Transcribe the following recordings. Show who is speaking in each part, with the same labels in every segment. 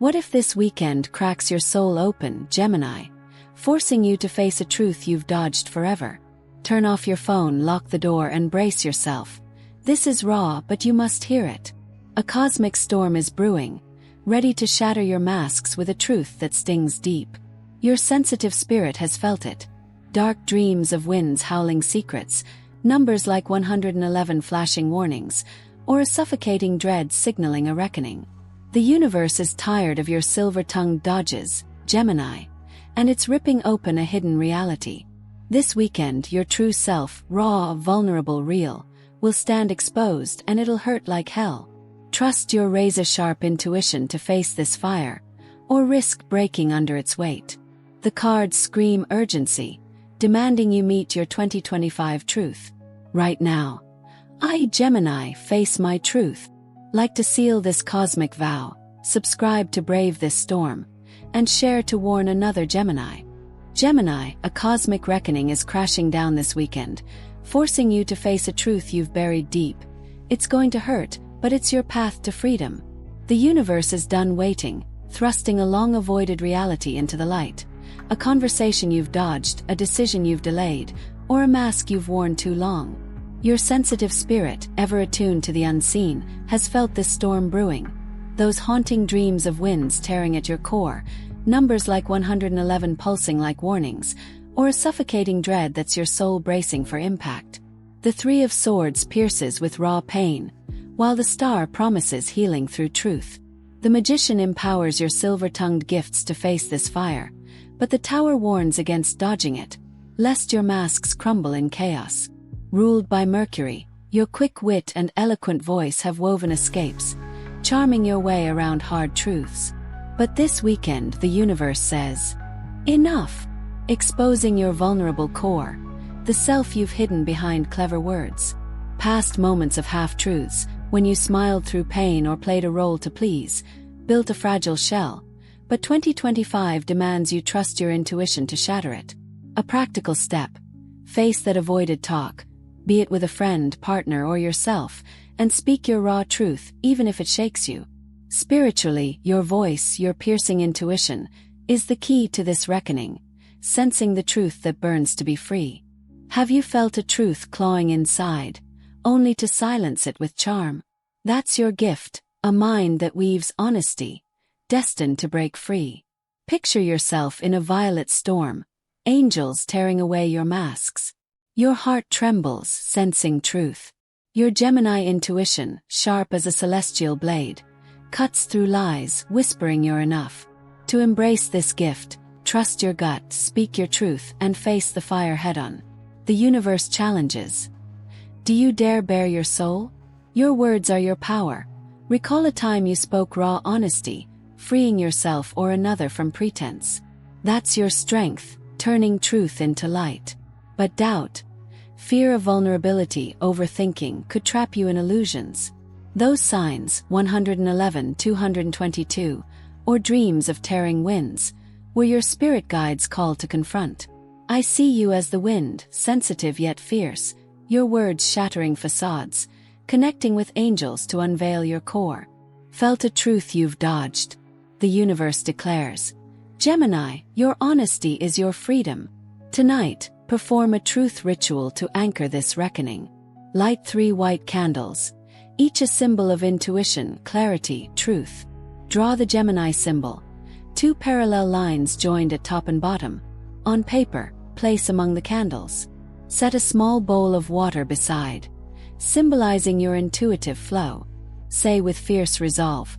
Speaker 1: What if this weekend cracks your soul open, Gemini, forcing you to face a truth you've dodged forever? Turn off your phone, lock the door, and brace yourself. This is raw, but you must hear it. A cosmic storm is brewing, ready to shatter your masks with a truth that stings deep. Your sensitive spirit has felt it. Dark dreams of winds howling secrets, numbers like 111 flashing warnings, or a suffocating dread signaling a reckoning. The universe is tired of your silver-tongued dodges, Gemini, and it's ripping open a hidden reality. This weekend, your true self, raw, vulnerable, real, will stand exposed, and it'll hurt like hell. Trust your razor-sharp intuition to face this fire, or risk breaking under its weight. The cards scream urgency, demanding you meet your 2025 truth. Right now, I, Gemini, face my truth. Like to seal this cosmic vow, subscribe to brave this storm, and share to warn another Gemini. Gemini, a cosmic reckoning is crashing down this weekend, forcing you to face a truth you've buried deep. It's going to hurt, but it's your path to freedom. The universe is done waiting, thrusting a long-avoided reality into the light. A conversation you've dodged, a decision you've delayed, or a mask you've worn too long. Your sensitive spirit, ever attuned to the unseen, has felt this storm brewing. Those haunting dreams of winds tearing at your core, numbers like 111 pulsing like warnings, or a suffocating dread that's your soul bracing for impact. The Three of Swords pierces with raw pain, while the Star promises healing through truth. The Magician empowers your silver-tongued gifts to face this fire, but the Tower warns against dodging it, lest your masks crumble in chaos. Ruled by Mercury, your quick wit and eloquent voice have woven escapes, charming your way around hard truths. But this weekend, the universe says, enough! Exposing your vulnerable core, the self you've hidden behind clever words. Past moments of half-truths, when you smiled through pain or played a role to please, built a fragile shell. But 2025 demands you trust your intuition to shatter it. A practical step. Face that avoided talk, be it with a friend, partner, or yourself, and speak your raw truth, even if it shakes you. Spiritually, your voice, your piercing intuition, is the key to this reckoning, sensing the truth that burns to be free. Have you felt a truth clawing inside, only to silence it with charm? That's your gift, a mind that weaves honesty, destined to break free. Picture yourself in a violet storm, angels tearing away your masks. Your heart trembles, sensing truth. Your Gemini intuition, sharp as a celestial blade, cuts through lies, whispering you're enough. To embrace this gift, trust your gut, speak your truth, and face the fire head-on. The universe challenges. Do you dare bare your soul? Your words are your power. Recall a time you spoke raw honesty, freeing yourself or another from pretense. That's your strength, turning truth into light. But doubt, fear of vulnerability, overthinking could trap you in illusions. Those signs, 111, 222, or dreams of tearing winds, were your spirit guides called to confront. I see you as the wind, sensitive yet fierce, your words shattering facades, connecting with angels to unveil your core. Felt a truth you've dodged. The universe declares, Gemini, your honesty is your freedom. Tonight, perform a truth ritual to anchor this reckoning. Light 3 white candles, each a symbol of intuition, clarity, truth. Draw the Gemini symbol, 2 parallel lines joined at top and bottom. On paper, place among the candles. Set a small bowl of water beside, symbolizing your intuitive flow. Say with fierce resolve,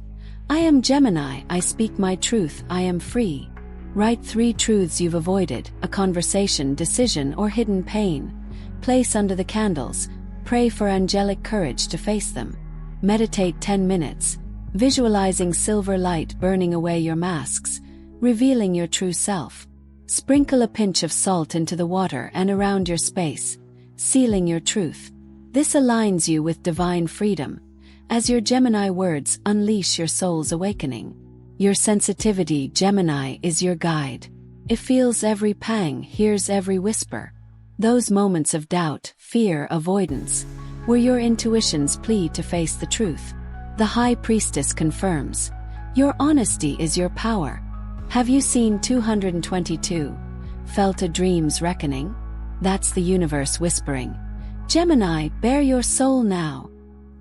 Speaker 1: I am Gemini, I speak my truth, I am free. Write 3 truths you've avoided, a conversation, decision, or hidden pain. Place under the candles, pray for angelic courage to face them. Meditate 10 minutes, visualizing silver light burning away your masks, revealing your true self. Sprinkle a pinch of salt into the water and around your space, sealing your truth. This aligns you with divine freedom, as your Gemini words unleash your soul's awakening. Your sensitivity, Gemini, is your guide. It feels every pang, hears every whisper. Those moments of doubt, fear, avoidance, were your intuition's plea to face the truth. The High Priestess confirms, Your honesty is your power. Have you seen 222? Felt a dream's reckoning? That's the universe whispering. Gemini, bare your soul now.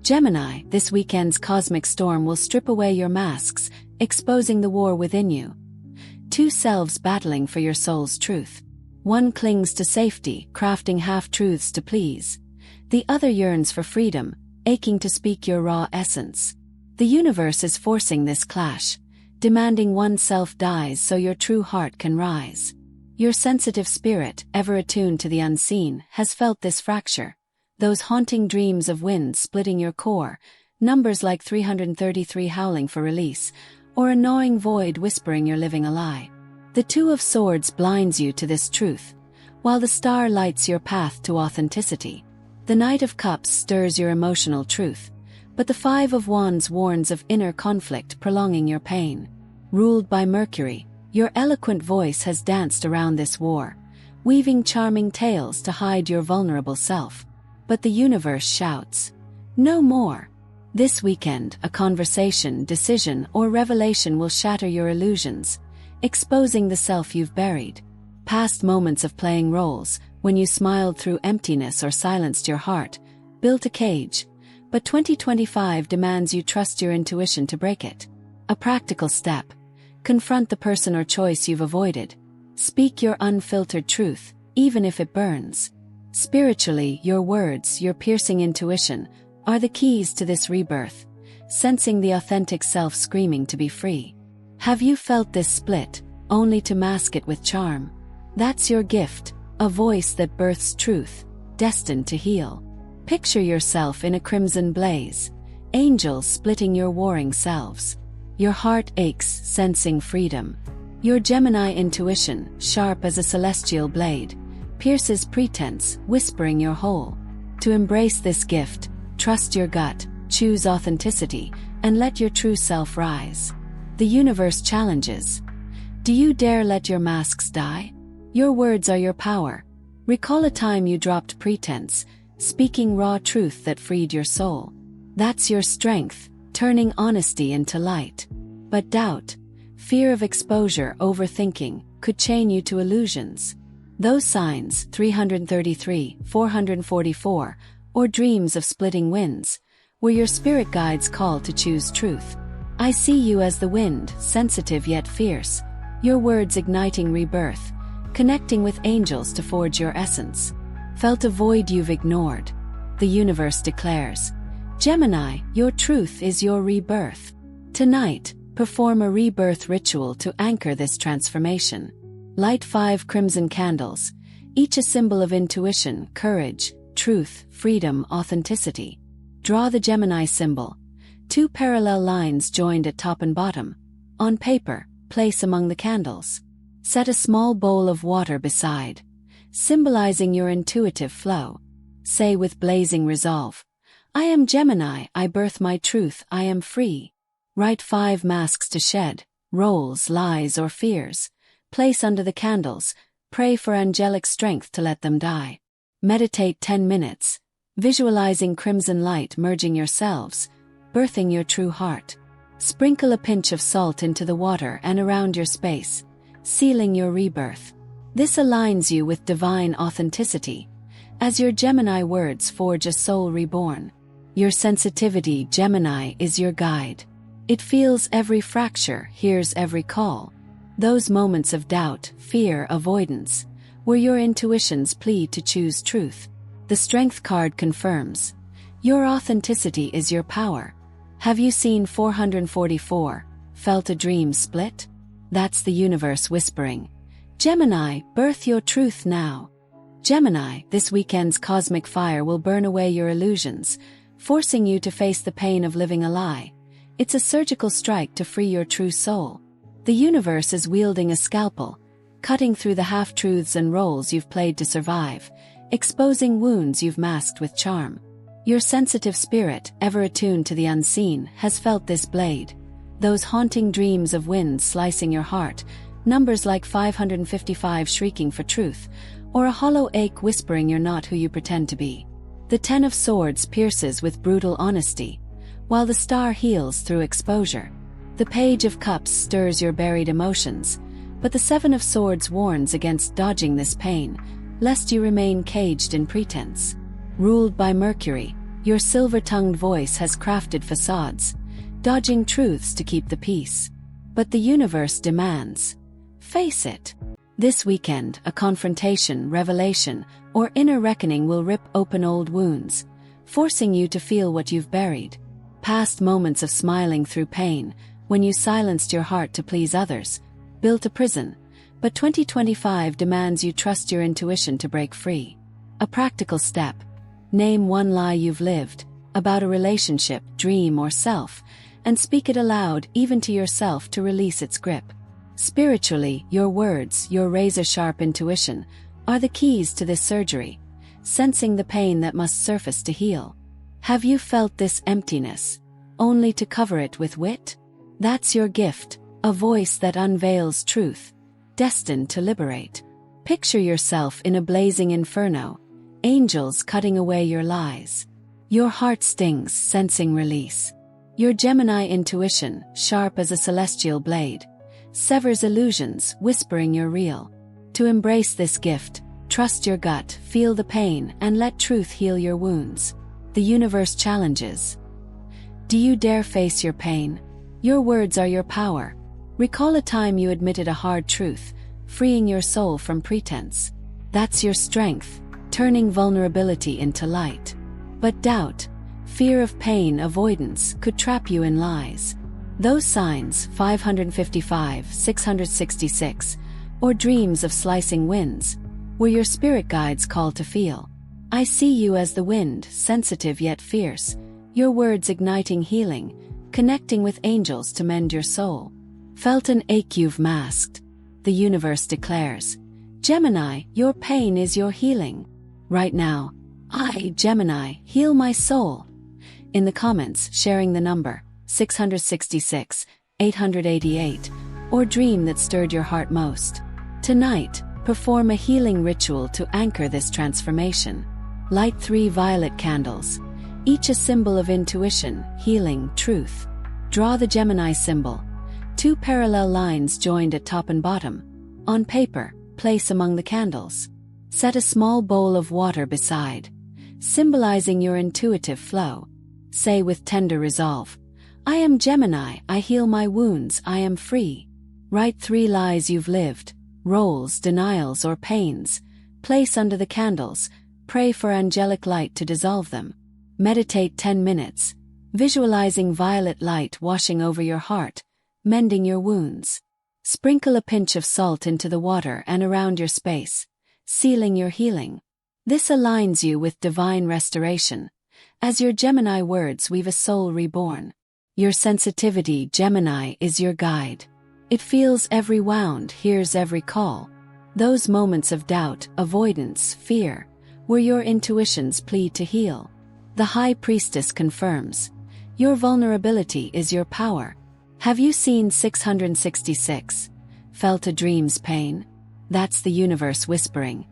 Speaker 1: Gemini, this weekend's cosmic storm will strip away your masks, exposing the war within you. Two selves battling for your soul's truth. One clings to safety, crafting half-truths to please. The other yearns for freedom, aching to speak your raw essence. The universe is forcing this clash, demanding one self dies so your true heart can rise. Your sensitive spirit, ever attuned to the unseen, has felt this fracture. Those haunting dreams of wind splitting your core, numbers like 333 howling for release, or a gnawing void whispering you're living a lie. The Two of Swords blinds you to this truth, while the star lights your path to authenticity. The Knight of Cups stirs your emotional truth, but the Five of Wands warns of inner conflict prolonging your pain. Ruled by Mercury, your eloquent voice has danced around this war, weaving charming tales to hide your vulnerable self. But the universe shouts, no more. This weekend, a conversation, decision, or revelation will shatter your illusions, exposing the self you've buried. Past moments of playing roles, when you smiled through emptiness or silenced your heart, built a cage, but 2025 demands you trust your intuition to break it. A practical step. Confront the person or choice you've avoided. Speak your unfiltered truth, even if it burns. Spiritually, your words, your piercing intuition, are the keys to this rebirth, sensing the authentic self screaming to be free. Have you felt this split, only to mask it with charm? That's your gift, a voice that births truth, destined to heal. Picture yourself in a crimson blaze, angels splitting your warring selves. Your heart aches, sensing freedom. Your Gemini intuition, sharp as a celestial blade, pierces pretense, whispering your whole. To embrace this gift, trust your gut, choose authenticity, and let your true self rise. The universe challenges. Do you dare let your masks die? Your words are your power. Recall a time you dropped pretense, speaking raw truth that freed your soul. That's your strength, turning honesty into light. But doubt, fear of exposure, overthinking, could chain you to illusions. Those signs, 333, 444, or dreams of splitting winds, were your spirit guides' call to choose truth. I see you as the wind, sensitive yet fierce, your words igniting rebirth, connecting with angels to forge your essence. Felt a void you've ignored? The universe declares, Gemini, your truth is your rebirth. Tonight, perform a rebirth ritual to anchor this transformation. Light 5 crimson candles, each a symbol of intuition, courage, truth, freedom, authenticity. Draw the Gemini symbol. 2 parallel lines joined at top and bottom. On paper, place among the candles. Set a small bowl of water beside, symbolizing your intuitive flow. Say with blazing resolve, I am Gemini, I birth my truth, I am free. Write 5 masks to shed, roles, lies, or fears. Place under the candles, pray for angelic strength to let them die. Meditate 10 minutes, visualizing crimson light merging yourselves, birthing your true heart. Sprinkle a pinch of salt into the water and around your space, sealing your rebirth. This aligns you with divine authenticity, as your Gemini words forge a soul reborn. Your sensitivity, Gemini, is your guide. It feels every fracture, hears every call. Those moments of doubt, fear, avoidance, were your intuition's plea to choose truth. The Strength card confirms, your authenticity is your power. Have you seen 444, felt a dream split? That's the universe whispering, Gemini, birth your truth now. Gemini, this weekend's cosmic fire will burn away your illusions, forcing you to face the pain of living a lie. It's a surgical strike to free your true soul. The universe is wielding a scalpel, cutting through the half-truths and roles you've played to survive, exposing wounds you've masked with charm. Your sensitive spirit, ever attuned to the unseen, has felt this blade. Those haunting dreams of wind slicing your heart, numbers like 555 shrieking for truth, or a hollow ache whispering you're not who you pretend to be. The 10 of Swords pierces with brutal honesty, while the star heals through exposure. The Page of Cups stirs your buried emotions, but the Seven of Swords warns against dodging this pain, lest you remain caged in pretense. Ruled by Mercury, your silver-tongued voice has crafted facades, dodging truths to keep the peace. But the universe demands. Face it. This weekend, a confrontation, revelation, or inner reckoning will rip open old wounds, forcing you to feel what you've buried. Past moments of smiling through pain, when you silenced your heart to please others, built a prison, but 2025 demands you trust your intuition to break free. A practical step. Name one lie you've lived, about a relationship, dream, or self, and speak it aloud even to yourself to release its grip. Spiritually, your words, your razor-sharp intuition, are the keys to this surgery, sensing the pain that must surface to heal. Have you felt this emptiness, only to cover it with wit? That's your gift, a voice that unveils truth, destined to liberate. Picture yourself in a blazing inferno, angels cutting away your lies. Your heart stings, sensing release. Your Gemini intuition, sharp as a celestial blade, severs illusions, whispering you're real. To embrace this gift, trust your gut, feel the pain, and let truth heal your wounds. The universe challenges. Do you dare face your pain? Your words are your power. Recall a time you admitted a hard truth, freeing your soul from pretense. That's your strength, turning vulnerability into light. But doubt, fear of pain, avoidance, could trap you in lies. Those signs, 555, 666, or dreams of slicing winds, were your spirit guides called to feel. I see you as the wind, sensitive yet fierce, your words igniting healing, connecting with angels to mend your soul. Felt an ache you've masked. The universe declares, Gemini, your pain is your healing. Right now, I, Gemini, heal my soul. In the comments, sharing the number 666, 888, or dream that stirred your heart most. Tonight, perform a healing ritual to anchor this transformation. Light 3 violet candles, each a symbol of intuition, healing, truth. Draw the Gemini symbol, 2 parallel lines joined at top and bottom. On paper, place among the candles. Set a small bowl of water beside, symbolizing your intuitive flow. Say with tender resolve, I am Gemini, I heal my wounds, I am free. Write 3 lies you've lived, roles, denials, or pains. Place under the candles, pray for angelic light to dissolve them. Meditate 10 minutes, visualizing violet light washing over your heart, mending your wounds. Sprinkle a pinch of salt into the water and around your space, sealing your healing. This aligns you with divine restoration. As your Gemini words weave a soul reborn. Your sensitivity, Gemini, is your guide. It feels every wound, hears every call. Those moments of doubt, avoidance, fear, were your intuition's plea to heal. The High Priestess confirms, your vulnerability is your power. Have you seen 666? Felt a dream's pain? That's the universe whispering,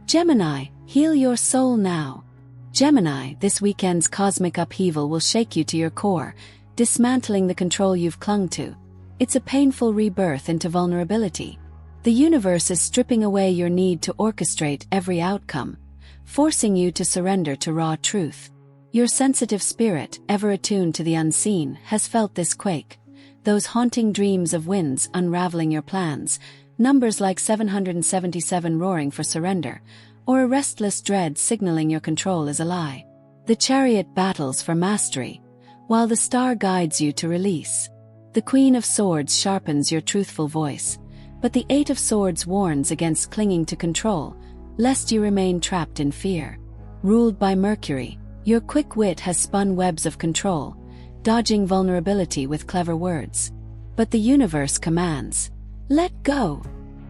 Speaker 1: Gemini, heal your soul now. Gemini, this weekend's cosmic upheaval will shake you to your core, dismantling the control you've clung to. It's a painful rebirth into vulnerability. The universe is stripping away your need to orchestrate every outcome, forcing you to surrender to raw truth. Your sensitive spirit, ever attuned to the unseen, has felt this quake. Those haunting dreams of winds unraveling your plans, numbers like 777 roaring for surrender, or a restless dread signaling your control is a lie. The Chariot battles for mastery, while the Star guides you to release. The Queen of Swords sharpens your truthful voice, but the Eight of Swords warns against clinging to control, lest you remain trapped in fear. Ruled by Mercury, your quick wit has spun webs of control, dodging vulnerability with clever words. But the universe commands, let go.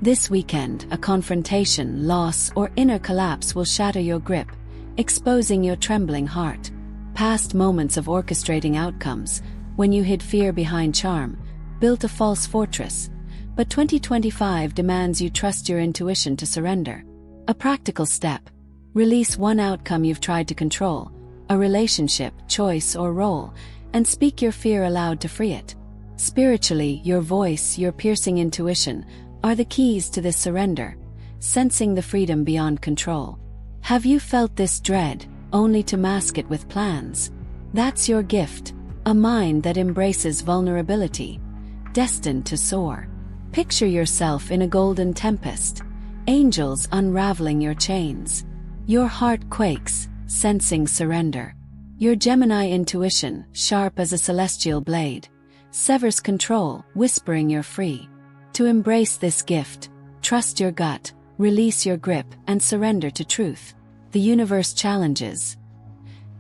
Speaker 1: This weekend, a confrontation, loss, or inner collapse will shatter your grip, exposing your trembling heart. Past moments of orchestrating outcomes, when you hid fear behind charm, built a false fortress. But 2025 demands you trust your intuition to surrender. A practical step. Release one outcome you've tried to control, a relationship, choice, or role, and speak your fear aloud to free it. Spiritually, your voice, your piercing intuition, are the keys to this surrender, sensing the freedom beyond control. Have you felt this dread, only to mask it with plans? That's your gift, a mind that embraces vulnerability, destined to soar. Picture yourself in a golden tempest, angels unraveling your chains. Your heart quakes, sensing surrender. Your Gemini intuition, sharp as a celestial blade, severs control, whispering you're free. To embrace this gift, trust your gut, release your grip, and surrender to truth. The universe challenges.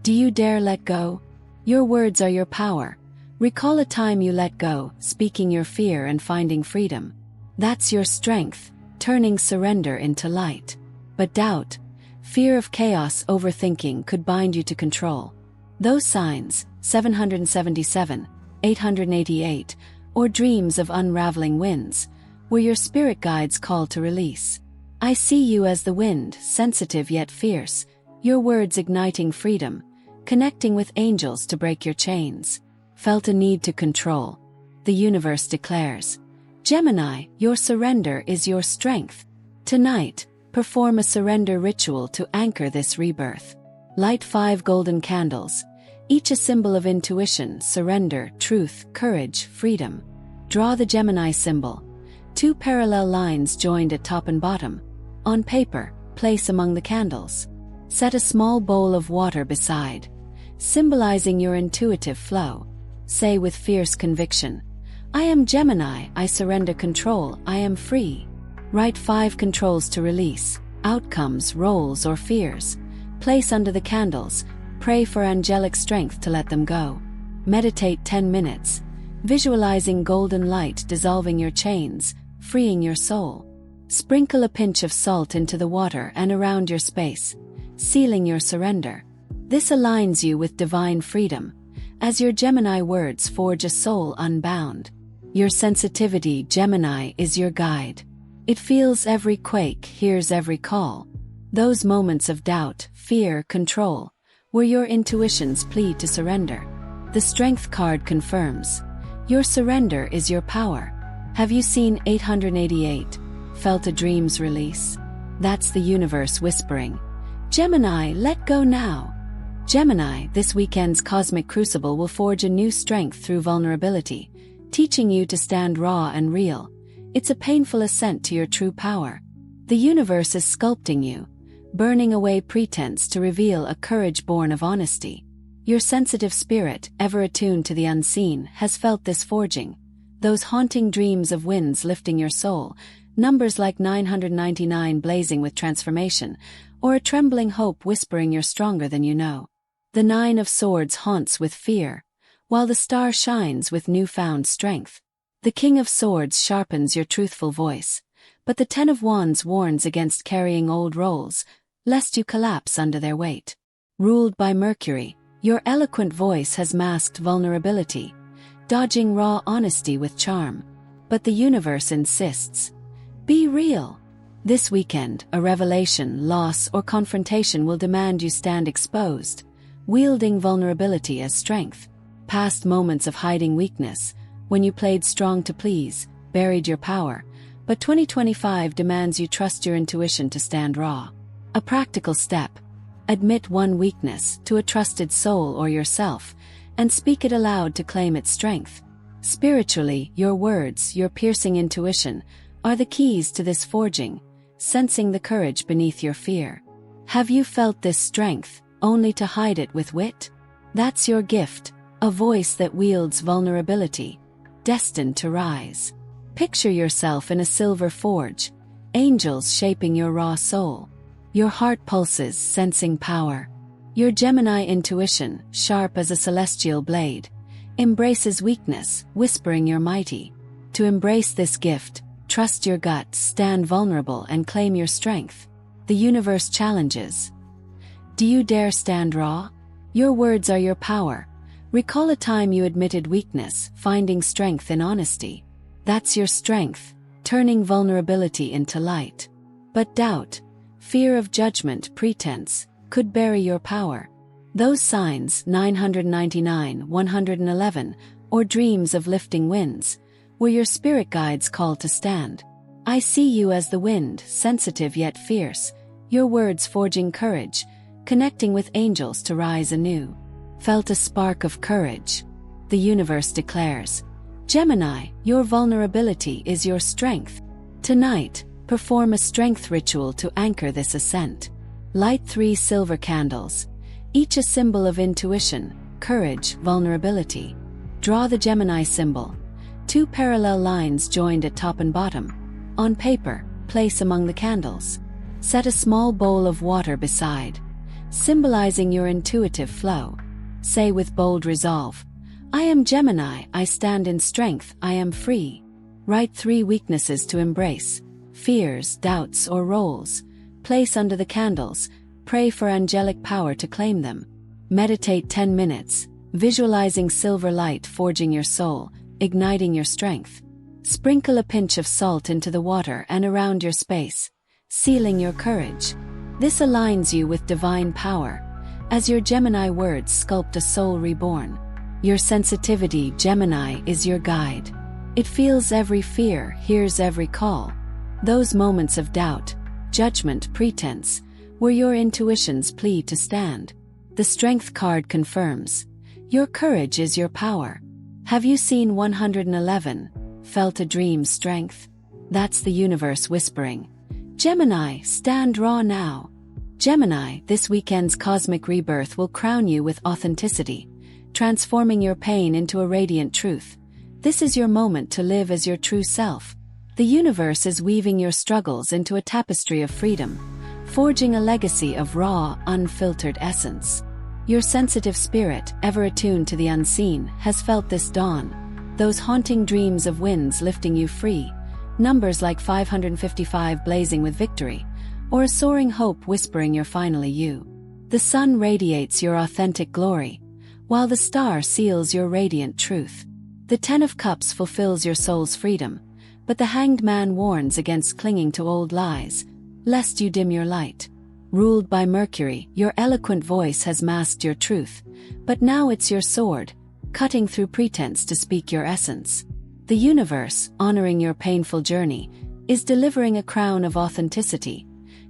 Speaker 1: Do you dare let go? Your words are your power. Recall a time you let go, speaking your fear and finding freedom. That's your strength, turning surrender into light. But doubt, fear of chaos, overthinking could bind you to control. Those signs, 777, 888, or dreams of unraveling winds, were your spirit guide's call to release. I see you as the wind, sensitive yet fierce, your words igniting freedom, connecting with angels to break your chains. Felt a need to control. The universe declares, Gemini, your surrender is your strength. Tonight, perform a surrender ritual to anchor this rebirth. Light 5 golden candles, each a symbol of intuition, surrender, truth, courage, freedom. Draw the Gemini symbol. 2 parallel lines joined at top and bottom. On paper, place among the candles. Set a small bowl of water beside, symbolizing your intuitive flow. Say with fierce conviction, I am Gemini, I surrender control, I am free. Write 5 controls to release, outcomes, roles, or fears. Place under the candles, pray for angelic strength to let them go. Meditate 10 minutes, visualizing golden light dissolving your chains, freeing your soul. Sprinkle a pinch of salt into the water and around your space, sealing your surrender. This aligns you with divine freedom, as your Gemini words forge a soul unbound. Your sensitivity, Gemini, is your guide. It feels every quake, hears every call. Those moments of doubt, fear, control, were your intuition's plea to surrender. The Strength card confirms, your surrender is your power. Have you seen 888? Felt a dream's release? That's the universe whispering, Gemini, let go now. Gemini, this weekend's cosmic crucible will forge a new strength through vulnerability, teaching you to stand raw and real. It's a painful ascent to your true power. The universe is sculpting you, burning away pretense to reveal a courage born of honesty. Your sensitive spirit, ever attuned to the unseen, has felt this forging. Those haunting dreams of winds lifting your soul, numbers like 999 blazing with transformation, or a trembling hope whispering you're stronger than you know. The 9 of Swords haunts with fear, while the star shines with newfound strength. The King of Swords sharpens your truthful voice, but the 10 of Wands warns against carrying old roles, lest you collapse under their weight. Ruled by Mercury, your eloquent voice has masked vulnerability, dodging raw honesty with charm. But the universe insists, be real. This weekend, a revelation, loss, or confrontation will demand you stand exposed, wielding vulnerability as strength. Past moments of hiding weakness, when you played strong to please, buried your power, but 2025 demands you trust your intuition to stand raw. A practical step. Admit one weakness to a trusted soul or yourself, and speak it aloud to claim its strength. Spiritually, your words, your piercing intuition, are the keys to this forging, sensing the courage beneath your fear. Have you felt this strength, only to hide it with wit? That's your gift, a voice that wields vulnerability, destined to rise. Picture yourself in a silver forge, angels shaping your raw soul. Your heart pulses, sensing power. Your Gemini intuition, sharp as a celestial blade, embraces weakness, whispering you're mighty. To embrace this gift, trust your gut, stand vulnerable, and claim your strength. The universe challenges. Do you dare stand raw? Your words are your power. Recall a time you admitted weakness, finding strength in honesty. That's your strength, turning vulnerability into light. But doubt, fear of judgment, pretense, could bury your power. Those signs, 999, 111, or dreams of lifting winds, where your spirit guides call to stand. I see you as the wind, sensitive yet fierce, your words forging courage, connecting with angels to rise anew. Felt a spark of courage. The universe declares, Gemini, your vulnerability is your strength. Tonight, perform a strength ritual to anchor this ascent. Light 3 silver candles, each a symbol of intuition, courage, vulnerability. Draw the Gemini symbol, 2 parallel lines joined at top and bottom. On paper, place among the candles. Set a small bowl of water beside, symbolizing your intuitive flow. Say with bold resolve, I am Gemini, I stand in strength, I am free. Write 3 weaknesses to embrace, fears, doubts, or roles. Place under the candles, pray for angelic power to claim them. Meditate 10 minutes, visualizing silver light forging your soul, igniting your strength. Sprinkle a pinch of salt into the water and around your space, sealing your courage. This aligns you with divine power, as your Gemini words sculpt a soul reborn. Your sensitivity, Gemini, is your guide. It feels every fear, hears every call. Those moments of doubt, judgment, pretense, where your intuitions plead to stand. The Strength card confirms, your courage is your power. Have you seen 111? Felt a dream's strength? That's the universe whispering, Gemini, stand raw now. Gemini, this weekend's cosmic rebirth will crown you with authenticity, transforming your pain into a radiant truth. This is your moment to live as your true self. The universe is weaving your struggles into a tapestry of freedom, forging a legacy of raw, unfiltered essence. Your sensitive spirit, ever attuned to the unseen, has felt this dawn. Those haunting dreams of winds lifting you free, numbers like 555 blazing with victory, or a soaring hope whispering you're finally you. The sun radiates your authentic glory, while the star seals your radiant truth. The 10 of Cups fulfills your soul's freedom, but the Hanged Man warns against clinging to old lies, lest you dim your light. Ruled by Mercury, your eloquent voice has masked your truth, but now it's your sword, cutting through pretense to speak your essence. The universe, honoring your painful journey, is delivering a crown of authenticity,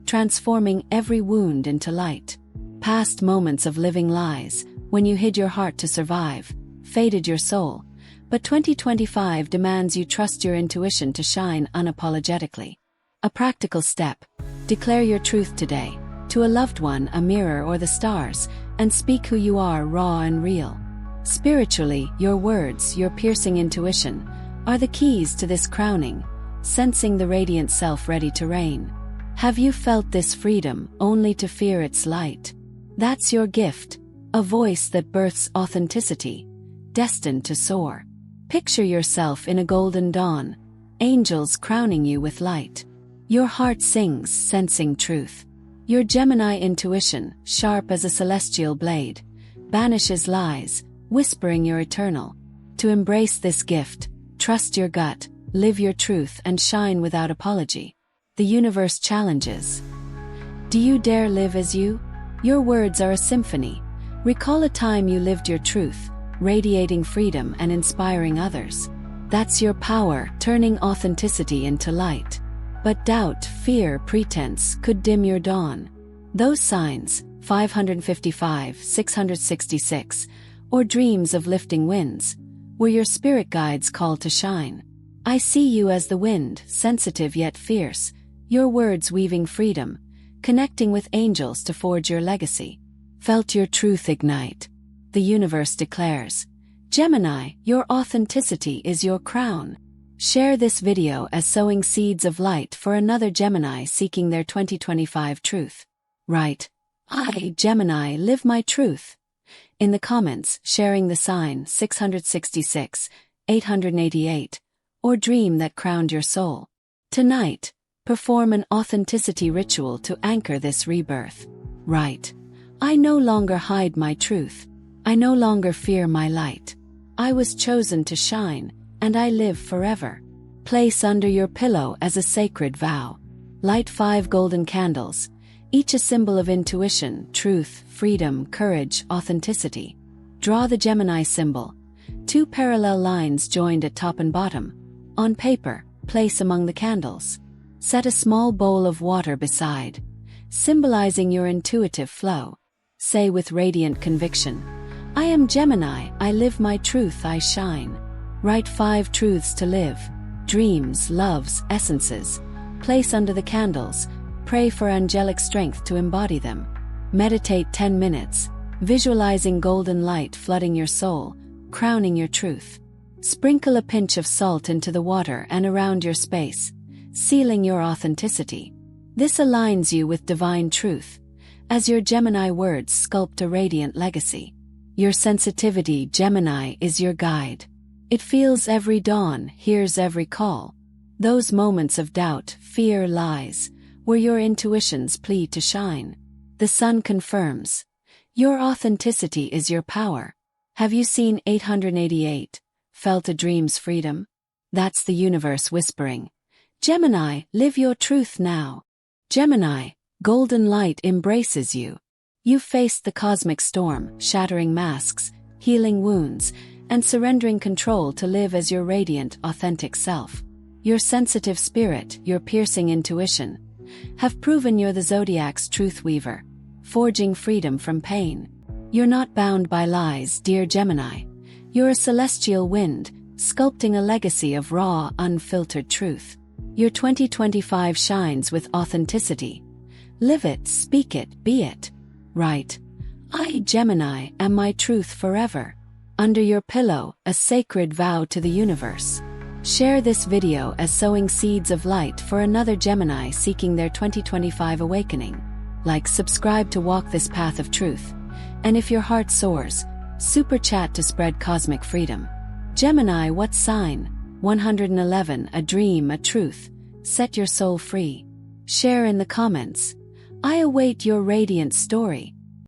Speaker 1: transforming every wound into light. Past moments of living lies, when you hid your heart to survive, faded your soul, but 2025 demands you trust your intuition to shine unapologetically. A practical step: declare your truth today, to a loved one, a mirror, or the stars, and speak who you are, raw and real. Spiritually, your words, your piercing intuition, are the keys to this crowning, sensing the radiant self ready to reign. Have you felt this freedom, only to fear its light? That's your gift, a voice that births authenticity, destined to soar. Picture yourself in a golden dawn, angels crowning you with light. Your heart sings, sensing truth. Your Gemini intuition, sharp as a celestial blade, banishes lies, whispering your eternal. To embrace this gift, trust your gut, live your truth, and shine without apology. The universe challenges. Do you dare live as you? Your words are a symphony. Recall a time you lived your truth, radiating freedom and inspiring others. That's your power, turning authenticity into light. But doubt, fear, pretense could dim your dawn. Those signs, 555, 666, or dreams of lifting winds, were your spirit guides called to shine. I see you as the wind, sensitive yet fierce, your words weaving freedom, connecting with angels to forge your legacy. Felt your truth ignite. The universe declares, Gemini, your authenticity is your crown. Share this video as sowing seeds of light for another Gemini seeking their 2025 truth. Write, I, Gemini, live my truth, in the comments, sharing the sign 666, 888, or dream that crowned your soul. Tonight, perform an authenticity ritual to anchor this rebirth. Write, I no longer hide my truth. I no longer fear my light. I was chosen to shine, and I live forever. Place under your pillow as a sacred vow. Light 5 golden candles, each a symbol of intuition, truth, freedom, courage, authenticity. Draw the Gemini symbol, Two parallel lines joined at top and bottom. On paper, place among the candles. Set a small bowl of water beside, symbolizing your intuitive flow. Say with radiant conviction, I am Gemini, I live my truth, I shine. Write 5 truths to live, dreams, loves, essences. Place under the candles, pray for angelic strength to embody them. Meditate 10 minutes, visualizing golden light flooding your soul, crowning your truth. Sprinkle a pinch of salt into the water and around your space, sealing your authenticity. This aligns you with divine truth, as your Gemini words sculpt a radiant legacy. Your sensitivity, Gemini, is your guide. It feels every dawn, hears every call. Those moments of doubt, fear, lies, where your intuitions plead to shine. The sun confirms. Your authenticity is your power. Have you seen 888? Felt a dream's freedom? That's the universe whispering. Gemini, live your truth now. Gemini, golden light embraces you. You've faced the cosmic storm, shattering masks, healing wounds, and surrendering control to live as your radiant, authentic self. Your sensitive spirit, your piercing intuition, have proven you're the zodiac's truth weaver, forging freedom from pain. You're not bound by lies, dear Gemini. You're a celestial wind, sculpting a legacy of raw, unfiltered truth. Your 2025 shines with authenticity. Live it, speak it, be it. Write, I, Gemini, am my truth forever. Under your pillow, a sacred vow to the universe. Share this video as sowing seeds of light for another Gemini seeking their 2025 awakening. Like, subscribe to walk this path of truth. And if your heart soars, super chat to spread cosmic freedom. Gemini, what sign? 111, a dream, a truth. Set your soul free. Share in the comments. I await your radiant story.